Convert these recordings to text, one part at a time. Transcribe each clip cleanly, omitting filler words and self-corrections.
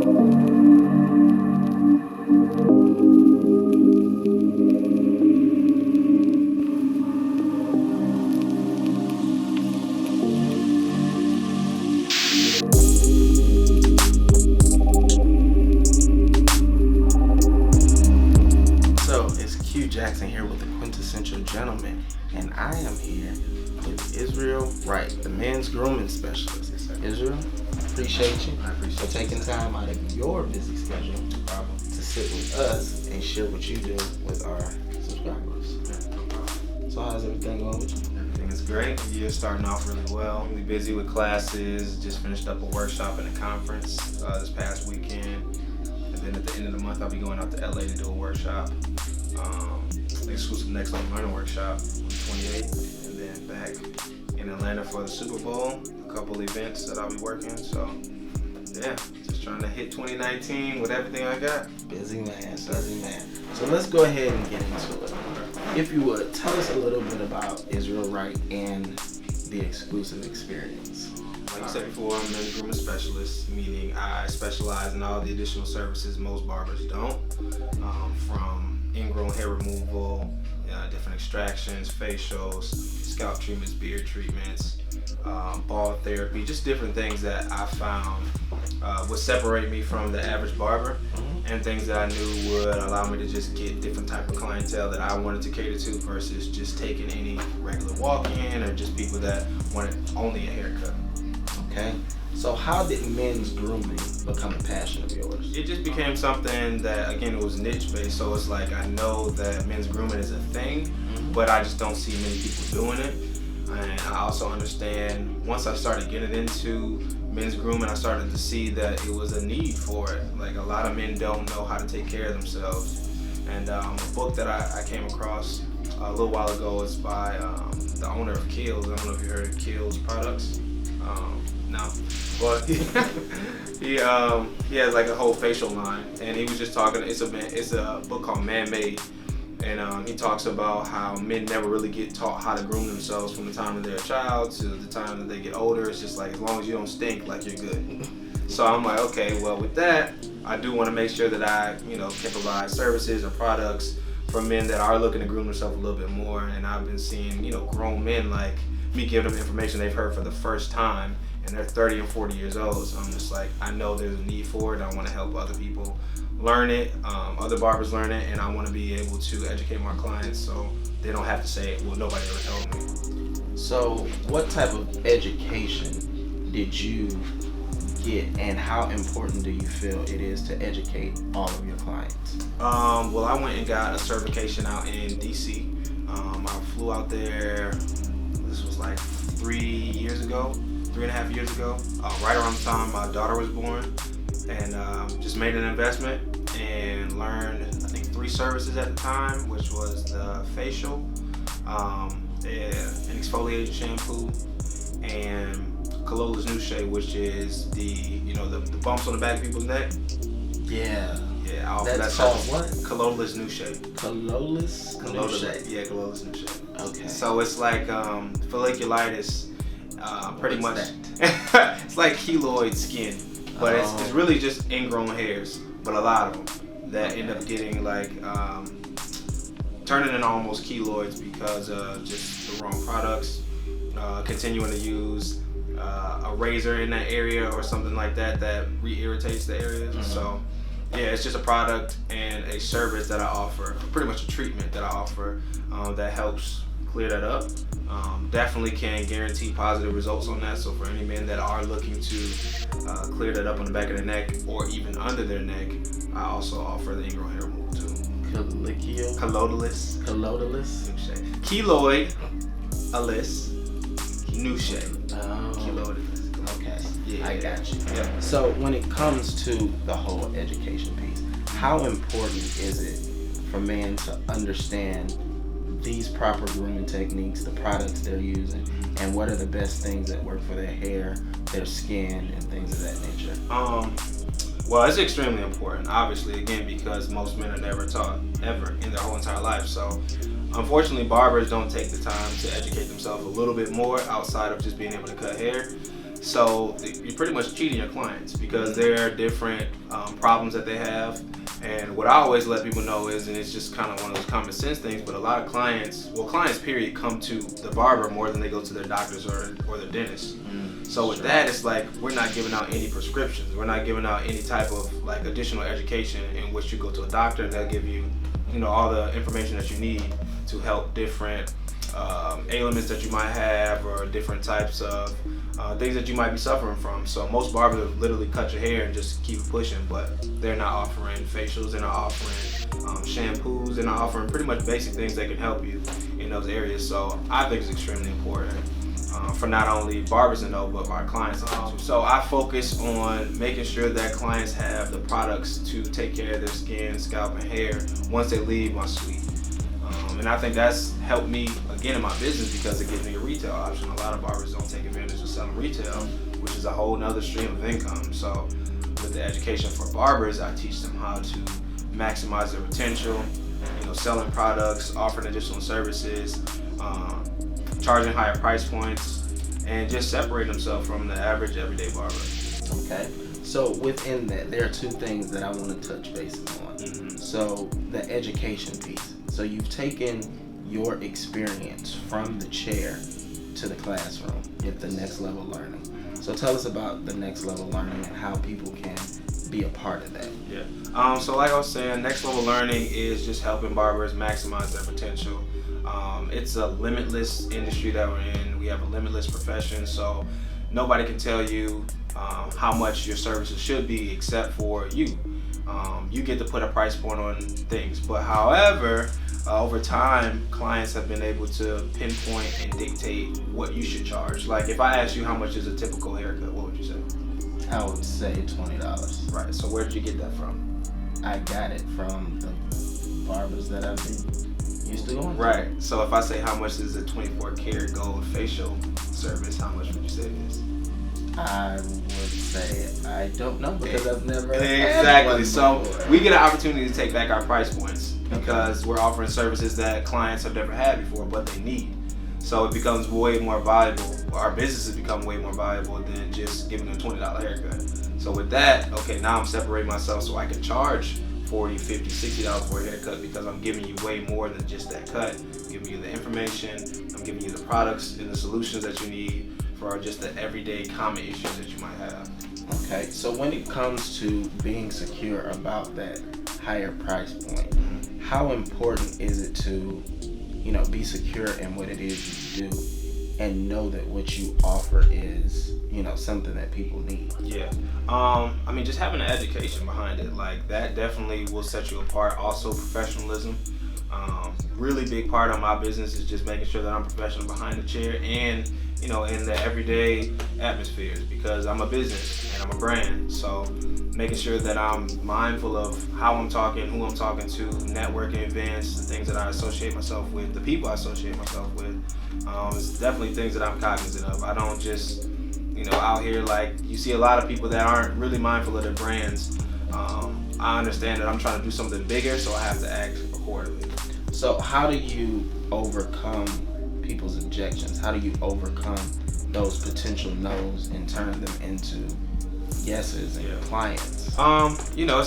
Jackson here with the Quintessential Gentleman, and I am here with Yisrael Wright, the men's grooming specialist. Israel, appreciate you for taking time out of your busy schedule to sit with us and share what you do with our subscribers. So how's everything going with you? Everything is great. The year's starting off really well. We're busy with classes, just finished up a workshop and a conference this past weekend. And then at the end of the month, I'll be going out to LA to do a workshop. Exclusive Next Level Learning Workshop on the 28th, and then back in Atlanta for the Super Bowl, a couple events that I'll be working. So yeah, just trying to hit 2019 with everything I got. Busy man. So let's go ahead and get into it. If you would, tell us a little bit about Yisrael Wright and the exclusive experience. Like you said before, I'm a men's grooming specialist, meaning I specialize in all the additional services most barbers don't, from ingrown hair removal, different extractions, facials, scalp treatments, beard treatments, bald therapy, just different things that I found would separate me from the average barber, and things that I knew would allow me to just get different type of clientele that I wanted to cater to versus just taking any regular walk-in or just people that wanted only a haircut. Okay. So how did men's grooming become a passion of yours? It just became something that, again, it was niche based. So it's like, I know that men's grooming is a thing, but I just don't see many people doing it. And I also understand, once I started getting into men's grooming, I started to see that it was a need for it. Like, a lot of men don't know how to take care of themselves. And a book that I came across a little while ago is by the owner of Kiehl's. I don't know if you heard of Kiehl's products. No, but he has like a whole facial line, and he was just talking. It's a book called Man Made, and he talks about how men never really get taught how to groom themselves from the time that they're a child to the time that they get older. It's just like, as long as you don't stink, like, you're good. So I'm like, okay, well, with that, I do want to make sure that I, can provide services or products for men that are looking to groom themselves a little bit more. And I've been seeing, grown men like me give them information they've heard for the first time, and they're 30 and 40 years old. So I'm just like, I know there's a need for it. I want to help other people learn it, other barbers learn it, and I want to be able to educate my clients so they don't have to say, well, nobody ever told me. So what type of education did you get, and how important do you feel it is to educate all of your clients? Well, I went and got a certification out in DC. I flew out there, this was like 3.5 years ago, right around the time my daughter was born, and just made an investment and learned, I think, 3 services at the time, which was the facial, an exfoliating shampoo, and colorless new shade, which is the bumps on the back of people's neck. Yeah. Yeah, all that's that called stuff. what? Colorless new shade. Colorless new shade. Yeah, colorless new shade. Okay. So it's like folliculitis, pretty much. It's like keloid skin, but it's really just ingrown hairs, but a lot of them that end up getting like turning into almost keloids because of just the wrong products, continuing to use a razor in that area or something like that re-irritates the area. So yeah, it's just a product and a service that I offer, pretty much a treatment that I offer that helps clear that up. Definitely can guarantee positive results on that. So for any men that are looking to clear that up on the back of their neck or even under their neck, I also offer the ingrown hair removal too. Colloidless. New shade. Keloid. Ellis. New shade. Keloidless. Okay. Yeah. I got you. Yeah. So when it comes to the whole education piece, how important is it for men to understand these proper grooming techniques, the products they're using, and what are the best things that work for their hair, their skin, and things of that nature? Well, it's extremely important, obviously, again, because most men are never taught ever in their whole entire life. So unfortunately, barbers don't take the time to educate themselves a little bit more outside of just being able to cut hair. So you're pretty much cheating your clients because there are different problems that they have. And what I always let people know is, and it's just kind of one of those common sense things, but a lot of clients period, come to the barber more than they go to their doctors or their dentist. So with that, it's like we're not giving out any prescriptions. We're not giving out any type of like additional education in which you go to a doctor and they'll give you, all the information that you need to help different ailments that you might have or different types of things that you might be suffering from. So most barbers literally cut your hair and just keep it pushing, but they're not offering facials, they're not offering shampoos, they're not offering pretty much basic things that can help you in those areas. So I think it's extremely important for not only barbers to know, but my clients to know. So I focus on making sure that clients have the products to take care of their skin, scalp, and hair once they leave my suite. And I think that's helped me again in my business because it gives me a retail option. A lot of barbers don't take advantage of selling retail, which is a whole nother stream of income. So with the education for barbers, I teach them how to maximize their potential, selling products, offering additional services, charging higher price points, and just separate themselves from the average everyday barber. Okay. So within that, there are two things that I want to touch base on. So the education piece. So you've taken your experience from the chair to the classroom at the next level learning. So tell us about the next level learning and how people can be a part of that. Yeah. So like I was saying, next level learning is just helping barbers maximize their potential. It's a limitless industry that we're in. We have a limitless profession, so nobody can tell you how much your services should be except for you. You get to put a price point on things, but however, over time, clients have been able to pinpoint and dictate what you should charge. Like if I asked you how much is a typical haircut, what would you say? I would say $20. Right, so where did you get that from? I got it from the barbers that I've been used to going to. Right, so if I say how much is a 24 karat gold facial service, how much would you say it is? I would say I don't know because I've never Exactly. had So one before. we get an opportunity to take back our price points because we're offering services that clients have never had before, but they need. So it becomes way more valuable. Our business has become way more valuable than just giving them a $20 haircut. So with that, okay, now I'm separating myself so I can charge $40, $50, $60 for a haircut because I'm giving you way more than just that cut. I'm giving you the information, I'm giving you the products and the solutions that you need for just the everyday common issues that you might have. Okay, so when it comes to being secure about that higher price point, how important is it to, be secure in what it is you do and know that what you offer is, something that people need? Yeah. Just having an education behind it, like that definitely will set you apart. Also, professionalism. Really big part of my business is just making sure that I'm professional behind the chair and, in the everyday atmospheres because I'm a business and I'm a brand. So making sure that I'm mindful of how I'm talking, who I'm talking to, networking events, the things that I associate myself with, the people I associate myself with. It's definitely things that I'm cognizant of. I don't just, out here like you see a lot of people that aren't really mindful of their brands. I understand that I'm trying to do something bigger, so I have to act accordingly. So how do you overcome people's objections? How do you overcome those potential no's and turn them into yeses and clients? It's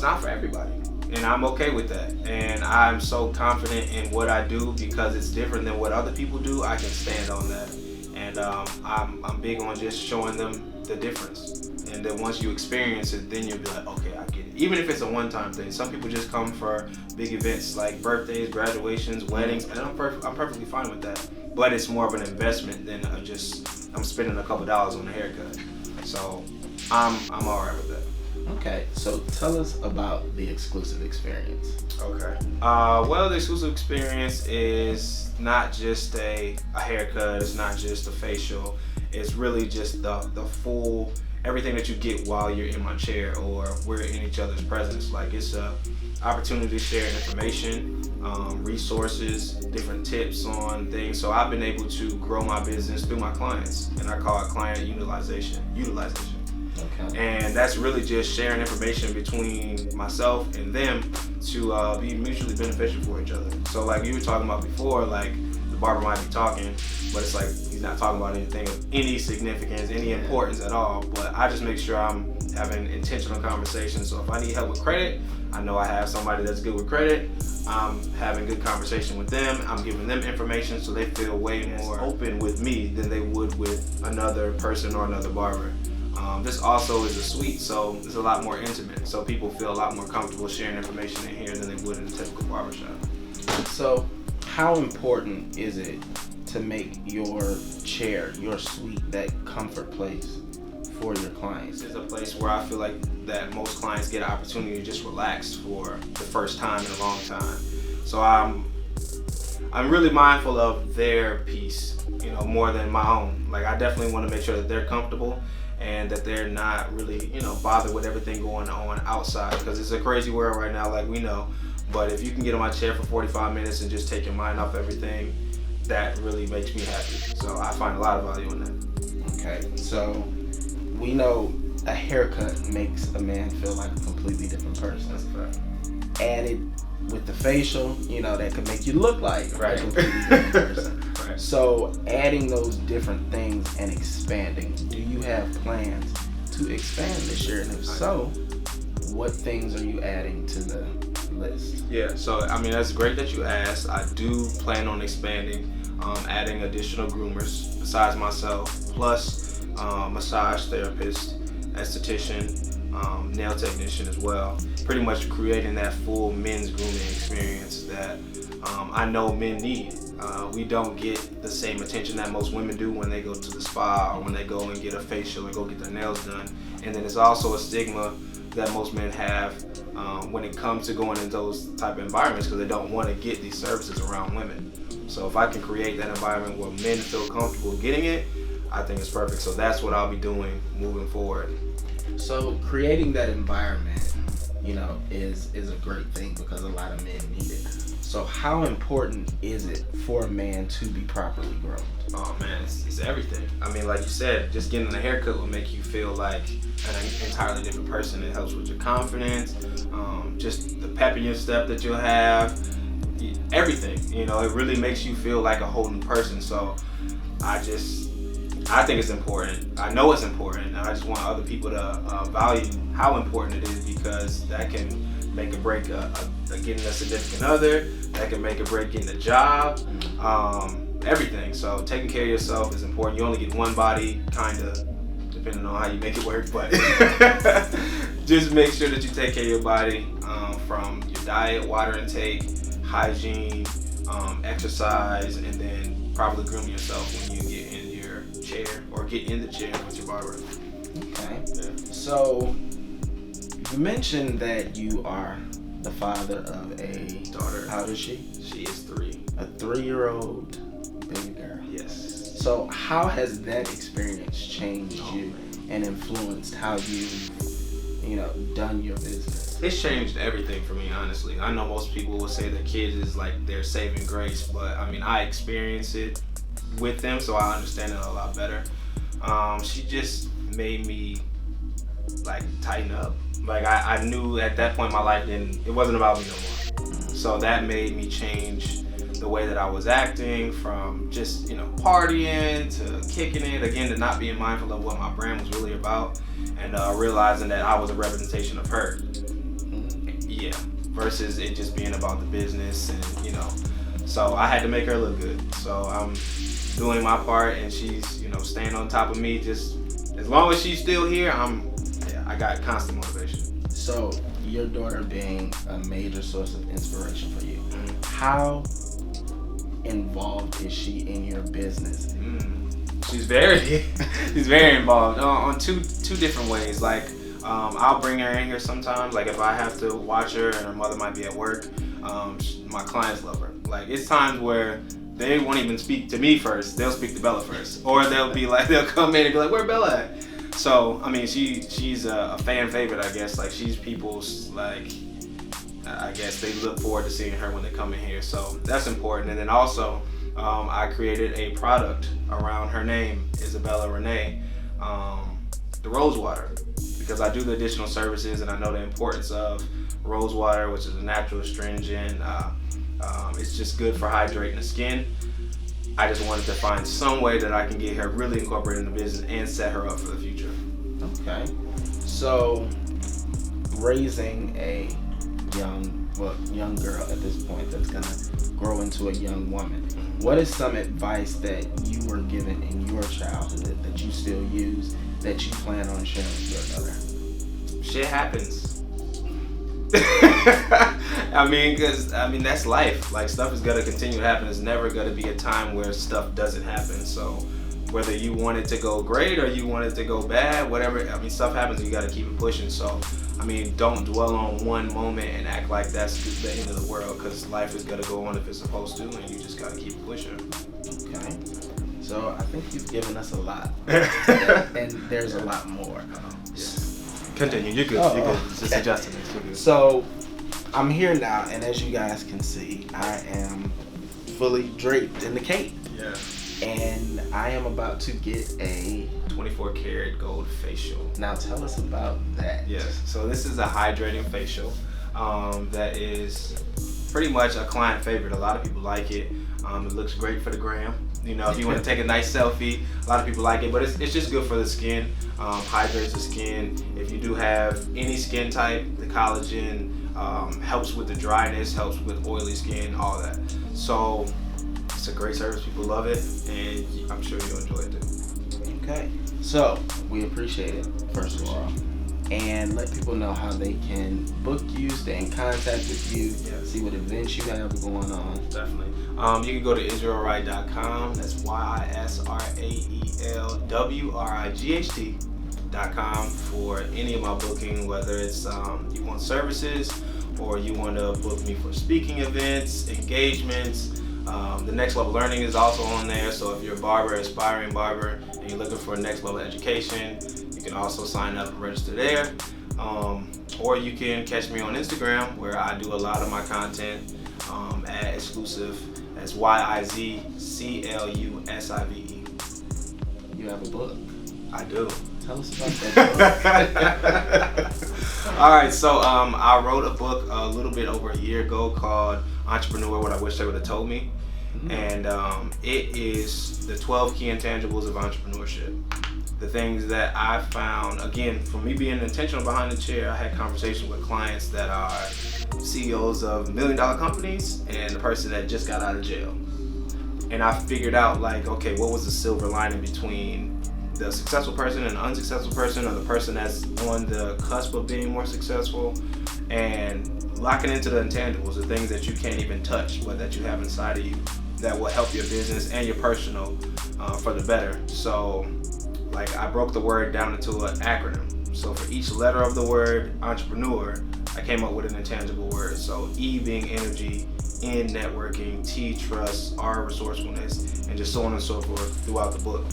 not for everybody. And I'm okay with that. And I'm so confident in what I do because it's different than what other people do. I can stand on that. And I'm big on just showing them the difference. And then once you experience it, then you'll be like, okay, I get it. Even if it's a one-time thing. Some people just come for big events like birthdays, graduations, weddings, and I'm perfectly fine with that. But it's more of an investment than I'm spending a couple dollars on a haircut. So I'm all right with that. Okay, so tell us about the exclusive experience. Okay. The exclusive experience is not just a haircut. It's not just a facial. It's really just the full everything that you get while you're in my chair or we're in each other's presence. Like it's a opportunity to share information, resources, different tips on things. So I've been able to grow my business through my clients, and I call it client utilization. Okay. And that's really just sharing information between myself and them to be mutually beneficial for each other. So like you were talking about before, like the barber might be talking, but it's like he's not talking about anything of any significance, any importance at all. But I just make sure I'm having intentional conversations. So if I need help with credit, I know I have somebody that's good with credit. I'm having good conversation with them. I'm giving them information so they feel way more open with me than they would with another person or another barber. This also is a suite, so it's a lot more intimate. So people feel a lot more comfortable sharing information in here than they would in a typical barbershop. So how important is it to make your chair, your suite, that comfort place for your clients? This is a place where I feel like that most clients get an opportunity to just relax for the first time in a long time. So I'm really mindful of their peace, more than my own. Like, I definitely want to make sure that they're comfortable and that they're not really, bothered with everything going on outside, because it's a crazy world right now, like we know. But if you can get on my chair for 45 minutes and just take your mind off everything, that really makes me happy. So I find a lot of value in that. Okay, so we know a haircut makes a man feel like a completely different person. That's a fact. Added with the facial, that could make you look like right. a completely different person. Right. So adding those different things and expanding, do you have plans to expand this year? And if so, what things are you adding to the list? Yeah, so that's great that you asked. I do plan on expanding, adding additional groomers besides myself, plus massage therapist, esthetician, nail technician as well. Pretty much creating that full men's grooming experience that I know men need. We don't get the same attention that most women do when they go to the spa or when they go and get a facial or go get their nails done. And then it's also a stigma that most men have when it comes to going in those type of environments, because they don't want to get these services around women. So if I can create that environment where men feel comfortable getting it, I think it's perfect. So that's what I'll be doing moving forward. So creating that environment, is a great thing because a lot of men need it. So how important is it for a man to be properly groomed? Oh man, it's everything. Like you said, just getting a haircut will make you feel like an entirely different person. It helps with your confidence, just the pep in your step that you'll have, everything. It really makes you feel like a whole new person. So I think it's important. I know it's important, and I just want other people to value how important it is, because that can make or break getting a significant other. That can make or break getting a job. Everything. So taking care of yourself is important. You only get one body, kind of, depending on how you make it work. But just make sure that you take care of your body, from your diet, water intake, hygiene, exercise, and then probably groom yourself when you get in your chair or get in the chair with your barber. Okay. Yeah. So you mentioned that you are the father of a daughter. How old is she? She is 3. A 3-year-old baby girl. Yes. So how has that experience changed you and influenced how you've, done your business? It's changed everything for me, honestly. I know most people will say that kids is like their saving grace, but I experience it with them, so I understand it a lot better. She just made me tighten up. I knew at that point in my life, it wasn't about me no more. So that made me change the way that I was acting, from just partying to kicking it again, to not being mindful of what my brand was really about, and realizing that I was a representation of her. Yeah, versus it just being about the business, and so I had to make her look good. So I'm doing my part, and she's staying on top of me. Just as long as she's still here, I got constant motivation. So your daughter being a major source of inspiration for you, how involved is she in your business? She's very involved on two different ways. I'll bring her in here sometimes. If I have to watch her and her mother might be at work, my clients love her. It's times where they won't even speak to me first. They'll speak to Bella first, or they'll come in and be like, "Where Bella at?" So she's a fan favorite, I guess. She's people's I guess they look forward to seeing her when they come in here. So that's important. And then also, I created a product around her name, Isabella Renee, the rose water, because I do the additional services and I know the importance of rose water, which is a natural astringent. It's just good for hydrating the skin. I just wanted to find some way that I can get her really incorporated in the business and set her up for the future. Okay. So, raising a young girl at this point that's gonna grow into a young woman. What is some advice that you were given in your childhood that you still use that you plan on sharing with your daughter? Shit happens. That's life. Like, stuff is gonna continue to happen. There's never gonna be a time where stuff doesn't happen. So whether you want it to go great or you want it to go bad, whatever, stuff happens and you gotta keep it pushing. So, don't dwell on one moment and act like that's the end of the world, because life is gonna go on if it's supposed to, and you just gotta keep pushing. Okay. So I think you've given us a lot. and there's a lot more. Continue. You're good. Oh, You're good. okay. Just adjusting it. You're good. So I'm here now, and as you guys can see, I am fully draped in the cape. Yeah. And I am about to get a 24 karat gold facial. Now tell us about that. Yes. So this is a hydrating facial that is pretty much a client favorite. A lot of people like it. It looks great for the gram. If you want to take a nice selfie, a lot of people like it, but it's just good for the skin. Hydrates the skin. If you do have any skin type, the collagen helps with the dryness, helps with oily skin, all that. So it's a great service. People love it, and I'm sure you'll enjoy it too. Okay. So we appreciate it, first of all. And let people know how they can book you, stay in contact with you, see what events you have going on. Definitely. You can go to YisraelWright.com. That's YisraelWright.com for any of my booking, whether it's you want services or you want to book me for speaking events, engagements. The Next Level Learning is also on there. So if you're a barber, aspiring barber, and you're looking for a next level education, you can also sign up and register there. Or you can catch me on Instagram, where I do a lot of my content at exclusive. That's YIZCLUSIVE. You have a book. I do. Tell us about that book. All right, so I wrote a book a little bit over a year ago called Entrepreneur, What I Wish They Would Have Told Me. And it is the 12 key intangibles of entrepreneurship. The things that I found, again, from me being intentional behind the chair, I had conversations with clients that are CEOs of $1 million companies and the person that just got out of jail. And I figured out, okay, what was the silver lining between the successful person and the unsuccessful person, or the person that's on the cusp of being more successful, and locking into the intangibles, the things that you can't even touch, but that you have inside of you that will help your business and your personal for the better. So I broke the word down into an acronym. So for each letter of the word entrepreneur, I came up with an intangible word. So E being energy, N networking, T trust, R resourcefulness, and just so on and so forth throughout the book.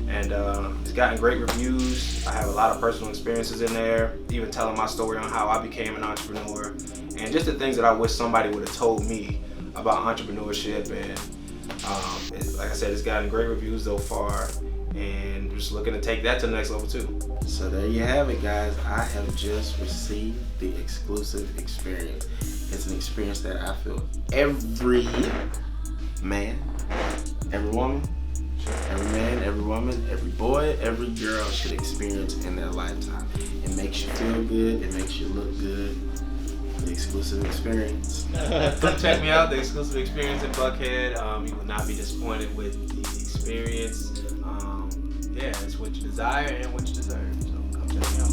And it's gotten great reviews. I have a lot of personal experiences in there, even telling my story on how I became an entrepreneur, and just the things that I wish somebody would have told me about entrepreneurship. And like I said, it's gotten great reviews so far, and just looking to take that to the next level too. So there you have it, guys. I have just received the exclusive experience. It's an experience that I feel every man, every woman, every man, every woman, every boy, every girl should experience in their lifetime. It makes you feel good. It makes you look good. The exclusive experience. Come check me out, the exclusive experience in Buckhead. You will not be disappointed with the experience. It's what you desire and what you deserve. So come check me out.